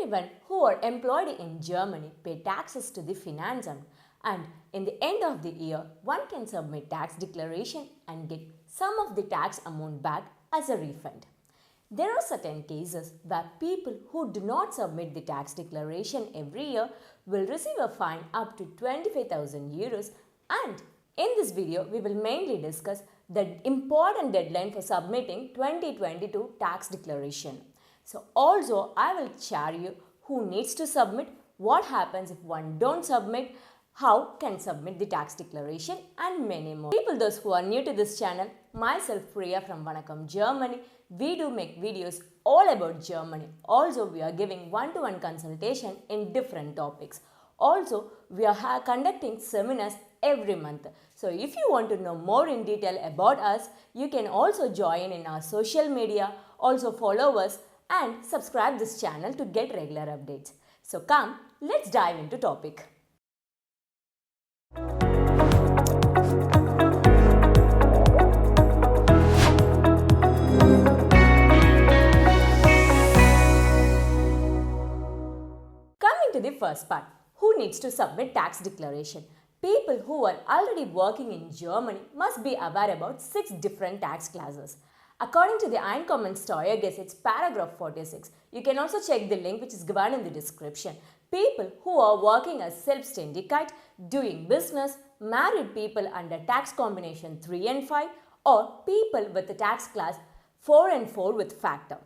Everyone who are employed in Germany pay taxes to the Finanzamt, and in the end of the year, one can submit tax declaration and get some of the tax amount back as a refund. There are certain cases where people who do not submit the tax declaration every year will receive a fine up to 25,000 euros, and in this video we will mainly discuss the important deadline for submitting 2022 tax declaration. So also I will share you who needs to submit, what happens if one don't submit, how can submit the tax declaration, and many more. People those who are new to this channel, myself Priya from Vanakkam Germany, we do make videos all about Germany. Also we are giving one-to-one consultation in different topics. Also we are conducting seminars every month. So if you want to know more in detail about us, you can also join in our social media, also follow us and subscribe this channel to get regular updates. So come, let's dive into topic. Coming to the first part, who needs to submit tax declaration? People who are already working in Germany must be aware about 6 different tax classes. According to the Einkommen Steuergesetz paragraph 46, you can also check the link which is given in the description. People who are working as Selbstständigkeit, doing business, married people under tax combination 3 and 5, or people with the tax class 4 and 4 with factor.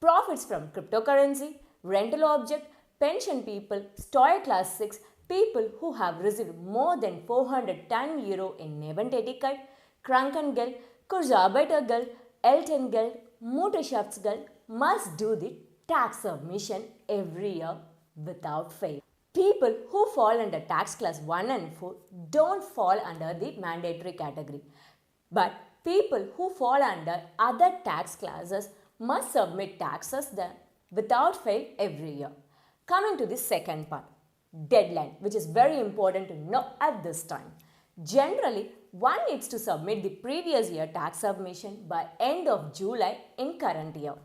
Profits from cryptocurrency, rental object, pension people, Steuer class 6, people who have received more than 410 euro in Nebentätigkeit, Krankengeld, Kurzarbeitergeld, Elterngeld, Mutterschaftsgeld must do the tax submission every year without fail. People who fall under tax class 1 and 4 don't fall under the mandatory category. But people who fall under other tax classes must submit taxes then without fail every year. Coming to the second part, deadline, which is very important to know at this time. Generally, one needs to submit the previous year tax submission by end of July in current year.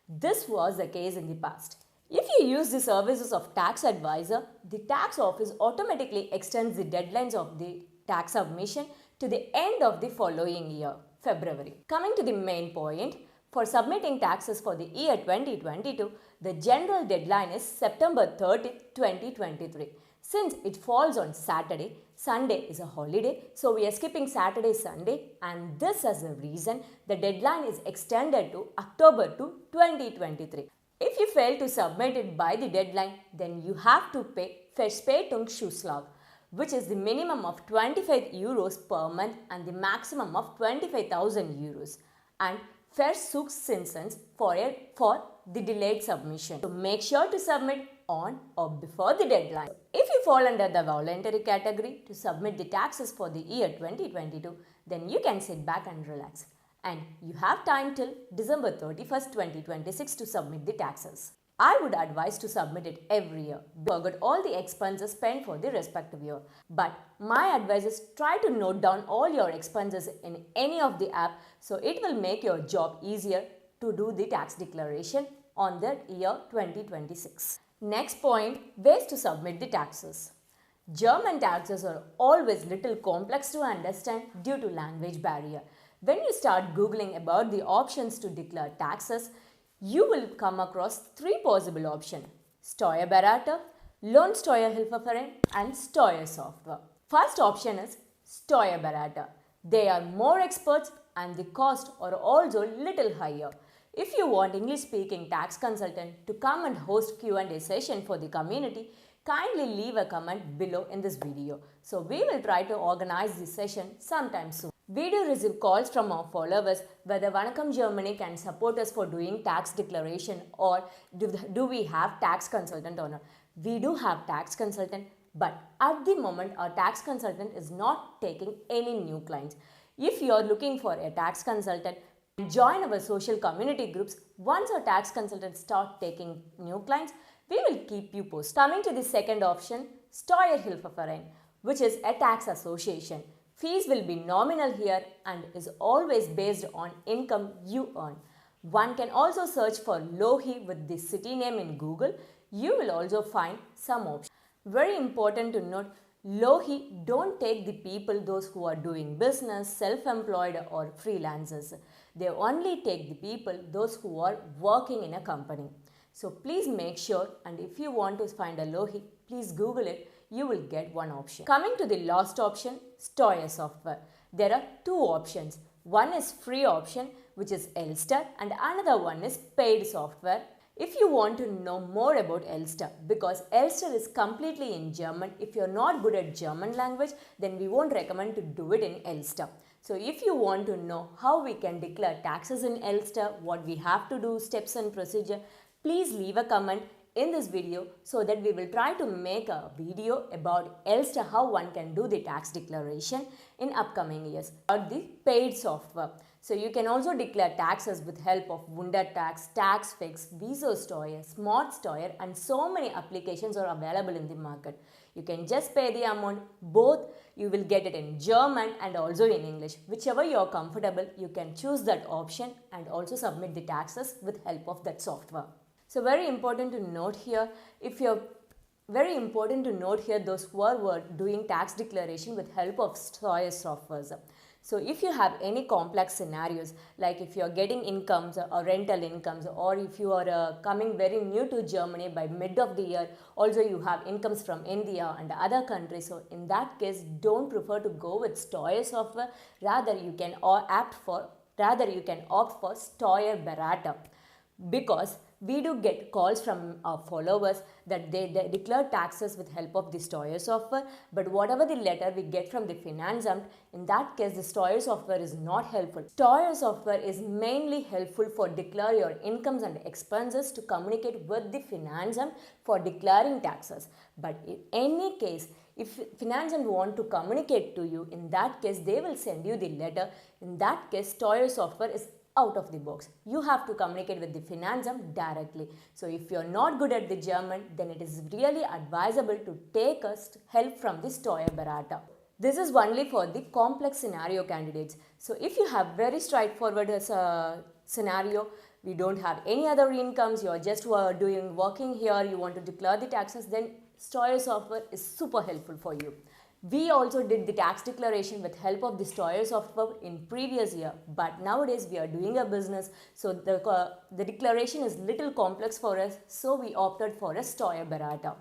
This was the case in the past. If you use the services of tax advisor, the tax office automatically extends the deadlines of the tax submission to the end of the following year, February. Coming to the main point, for submitting taxes for the year 2022, the general deadline is September 30, 2023. Since it falls on Saturday, Sunday is a holiday, so we are skipping Saturday, Sunday, and this is the reason the deadline is extended to October 2, 2023. If you fail to submit it by the deadline, then you have to pay Verspätungszuschlag, which is the minimum of 25 euros per month and the maximum of 25,000 euros, and Verzugszinsen for the delayed submission. So make sure to submit on or before the deadline. If you fall under the voluntary category to submit the taxes for the year 2022, then you can sit back and relax. And you have time till December 31st, 2026 to submit the taxes. I would advise to submit it every year. Forget all the expenses spent for the respective year. But my advice is try to note down all your expenses in any of the app, so it will make your job easier to do the tax declaration on the year 2026. Next point, ways to submit the taxes. German taxes are always little complex to understand due to language barrier. When you start googling about the options to declare taxes, you will come across 3 possible options: Steuerberater, Lohnsteuerhilfeverein and Steuersoftware. First option is Steuerberater. They are more experts and the cost are also little higher. If you want English speaking tax consultant to come and host Q&A session for the community, kindly leave a comment below in this video. So we will try to organize this session sometime soon. We do receive calls from our followers whether Vanakkam Germany can support us for doing tax declaration, or do we have tax consultant or not. We do have tax consultant, but at the moment our tax consultant is not taking any new clients. If you are looking for a tax consultant, join our social community groups. Once our tax consultants start taking new clients, we will keep you posted. Coming to the second option, Steuerhilfeverein, which is a tax association. Fees will be nominal here and is always based on income you earn. One can also search for Lohi with the city name in Google. you will also find some options. Very important to note, Lohi don't take the people those who are doing business, self-employed or freelancers. They only take the people those who are working in a company. So please make sure, and if you want to find a Lohi, please Google it, you will get one option. Coming to the last option, Steuersoftware. There are two options. One is free option, which is Elster, and another one is paid software. If you want to know more about Elster, because Elster is completely in German, if you're not good at German language, then we won't recommend to do it in Elster. So if you want to know how we can declare taxes in Elster, what we have to do, steps and procedure, please leave a comment in this video so that we will try to make a video about Elster, how one can do the tax declaration in upcoming years, or the paid software. So you can also declare taxes with help of Wundertax, TaxFix, Steuer, SMARTSTEUER, and so many applications are available in the market. You can just pay the amount, both you will get it in German and also in English. Whichever you are comfortable, you can choose that option and also submit the taxes with help of that software. So very important to note here, those who are doing tax declaration with help of Steuersoftware. So if you have any complex scenarios, like if you are getting incomes or rental incomes, or if you are coming very new to Germany by mid of the year, also you have incomes from India and other countries. So in that case, don't prefer to go with Steuersoftware. Rather you can opt for Steuerberater, because we do get calls from our followers that they declare taxes with help of the Steuersoftware, but whatever the letter we get from the Finanzamt, in that case the Steuersoftware is not helpful. Steuersoftware is mainly helpful for declare your incomes and expenses, to communicate with the Finanzamt for declaring taxes. But in any case, if Finanzamt want to communicate to you, in that case they will send you the letter. In that case, Steuersoftware is out of the box. You have to communicate with the Finanzamt directly. So if you are not good at the German, then it is really advisable to take help from the Steuerberater. This is only for the complex scenario candidates. So if you have very straightforward scenario, we don't have any other incomes, you are just working here, you want to declare the taxes, then Steuersoftware is super helpful for you. We also did the tax declaration with help of the Steuersoftware in previous year, but nowadays we are doing a business, so the declaration is little complex for us, so we opted for a Steuerberater.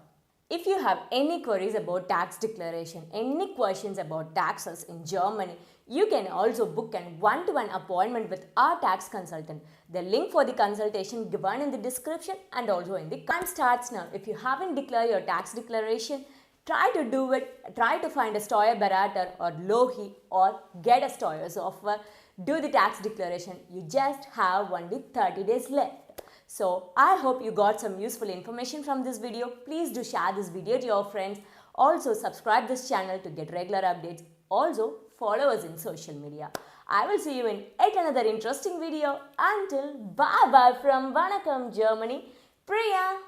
If you have any queries about tax declaration, any questions about taxes in Germany, you can also book an one-to-one appointment with our tax consultant. The link for the consultation given in the description and also in the time starts now. If you haven't declared your tax declaration, try to do it, try to find a Steuerberater or Lohi, or get a Steuersoftware, do the tax declaration. You just have only 30 days left. So I hope you got some useful information from this video. Please do share this video to your friends. Also subscribe this channel to get regular updates. Also follow us in social media. I will see you in yet another interesting video. Until bye bye from Vanakkam Germany, Priya.